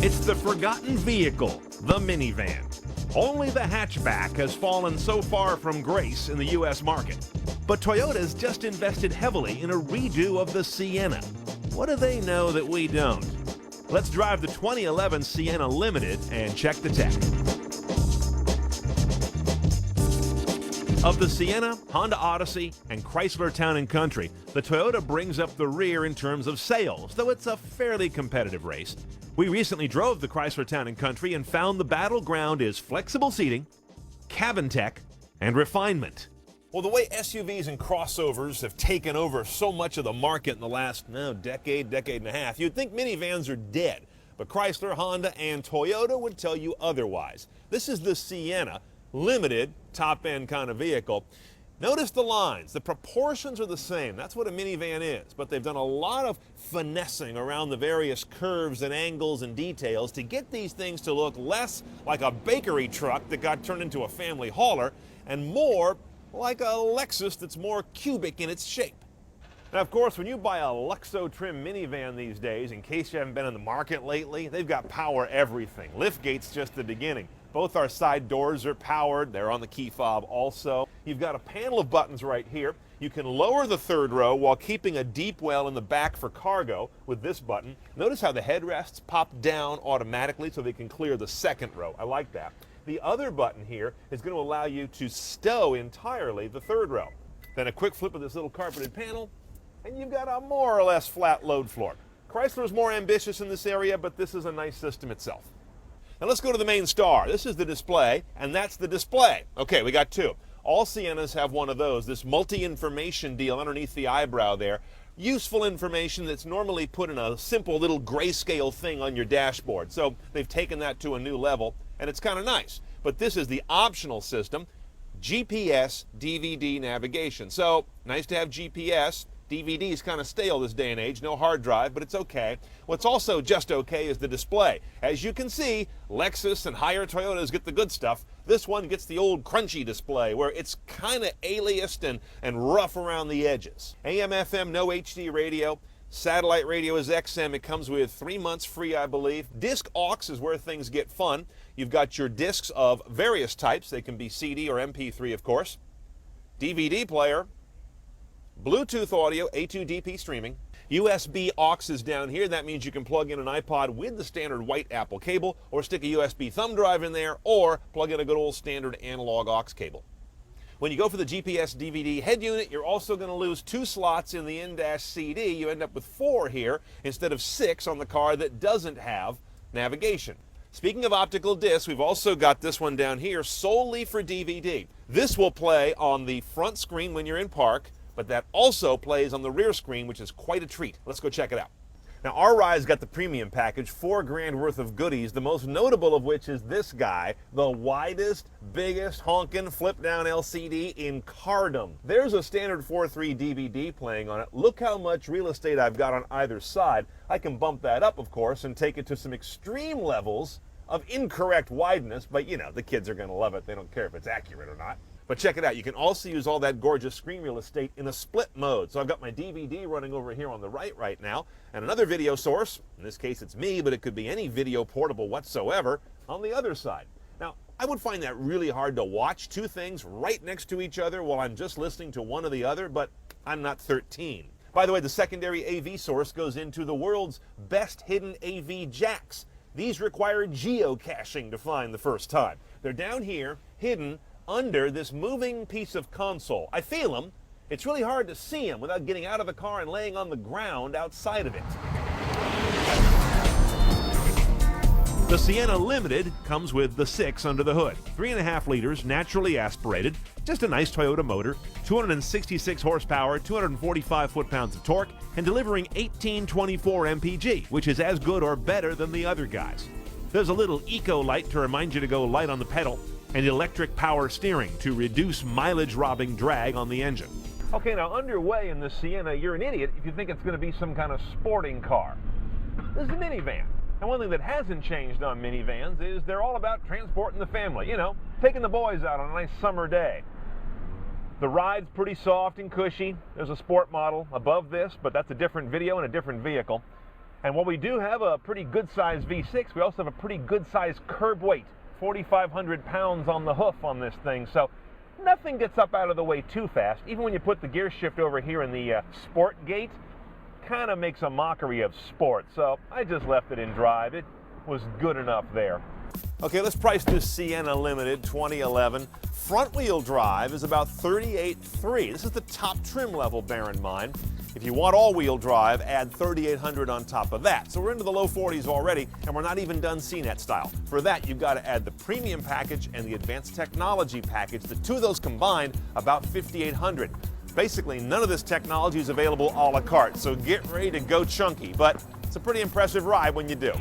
It's the forgotten vehicle, the minivan. Only the hatchback has fallen so far from grace in the U.S. market. But Toyota's just invested heavily in a redo of the Sienna. What do they know that we don't? Let's drive the 2011 Sienna Limited and check the tech. Of the Sienna, Honda Odyssey, and Chrysler Town & Country, the Toyota brings up the rear in terms of sales, though it's a fairly competitive race. We recently drove the Chrysler Town & Country and found the battleground is flexible seating, cabin tech, and refinement. Well, the way SUVs and crossovers have taken over so much of the market in the last decade and a half, you'd think minivans are dead. But Chrysler, Honda, and Toyota would tell you otherwise. This is the Sienna, limited, top-end kind of vehicle. Notice the lines. The proportions are the same. That's what a minivan is. But they've done a lot of finessing around the various curves and angles and details to get these things to look less like a bakery truck that got turned into a family hauler and more like a Lexus that's more cubic in its shape. Now, of course, when you buy a Luxo trim minivan these days, in case you haven't been in the market lately, they've got power everything. Liftgate's just the beginning. Both our side doors are powered. They're on the key fob also. You've got a panel of buttons right here. You can lower the third row while keeping a deep well in the back for cargo with this button. Notice how the headrests pop down automatically so they can clear the second row. I like that. The other button here is going to allow you to stow entirely the third row. Then a quick flip of this little carpeted panel, and you've got a more or less flat load floor. Chrysler's more ambitious in this area, but this is a nice system itself. Now let's go to the main star. This is the display, and that's the display. Okay, we got two. All Siennas have one of those, this multi-information deal underneath the eyebrow there. Useful information that's normally put in a simple little grayscale thing on your dashboard. So they've taken that to a new level, and it's kind of nice. But this is the optional system, GPS DVD navigation. So nice to have GPS. DVD is kind of stale this day and age, no hard drive, but it's okay. What's also just okay is the display. As you can see, Lexus and higher Toyotas get the good stuff. This one gets the old crunchy display where it's kind of aliased and rough around the edges. AM, FM, no HD radio. Satellite radio is XM. It comes with 3 months free, I believe. Disc aux is where things get fun. You've got your discs of various types. They can be CD or MP3, of course. DVD player. Bluetooth audio, A2DP streaming. USB aux is down here. That means you can plug in an iPod with the standard white Apple cable, or stick a USB thumb drive in there, or plug in a good old standard analog aux cable. When you go for the GPS DVD head unit, you're also going to lose 2 slots in the in-dash CD. You end up with 4 here instead of 6 on the car that doesn't have navigation. Speaking of optical discs, we've also got this one down here solely for DVD. This will play on the front screen when you're in park, but that also plays on the rear screen, which is quite a treat. Let's go check it out. Now, our ride's got the premium package, $4 grand worth of goodies, the most notable of which is this guy, the widest, biggest, honkin' flip-down LCD in cardom. There's a standard 4:3 DVD playing on it. Look how much real estate I've got on either side. I can bump that up, of course, and take it to some extreme levels of incorrect wideness, but you know, the kids are gonna love it. They don't care if it's accurate or not. But check it out, you can also use all that gorgeous screen real estate in a split mode. So I've got my DVD running over here on the right now, and another video source, in this case it's me, but it could be any video portable whatsoever, on the other side. Now, I would find that really hard to watch 2 things right next to each other while I'm just listening to one or the other, but I'm not 13. By the way, the secondary AV source goes into the world's best hidden AV jacks. These require geocaching to find the first time. They're down here, hidden, under this moving piece of console. I feel them. It's really hard to see them without getting out of the car and laying on the ground outside of it. The Sienna Limited comes with the 6 under the hood. 3.5 liters, naturally aspirated. Just a nice Toyota motor, 266 horsepower, 245 foot-pounds of torque, and delivering 1824 mpg, which is as good or better than the other guys. There's a little eco light to remind you to go light on the pedal, and electric power steering to reduce mileage-robbing drag on the engine. Okay, now underway in the Sienna, you're an idiot if you think it's going to be some kind of sporting car. This is a minivan. And one thing that hasn't changed on minivans is they're all about transporting the family, you know, taking the boys out on a nice summer day. The ride's pretty soft and cushy. There's a sport model above this, but that's a different video and a different vehicle. And while we do have a pretty good-sized V6, we also have a pretty good-sized curb weight, 4,500 pounds on the hoof on this thing. So nothing gets up out of the way too fast. Even when you put the gear shift over here in the sport gate, kind of makes a mockery of sport. So I just left it in drive. It was good enough there. Okay, let's price this Sienna Limited 2011. Front wheel drive is about $38,300. This is the top trim level, bear in mind. If you want all-wheel drive, add $3,800 on top of that. So we're into the low 40s already, and we're not even done CNET style. For that, you've got to add the premium package and the advanced technology package. The two of those combined, about $5,800. Basically, none of this technology is available a la carte, so get ready to go chunky. But it's a pretty impressive ride when you do.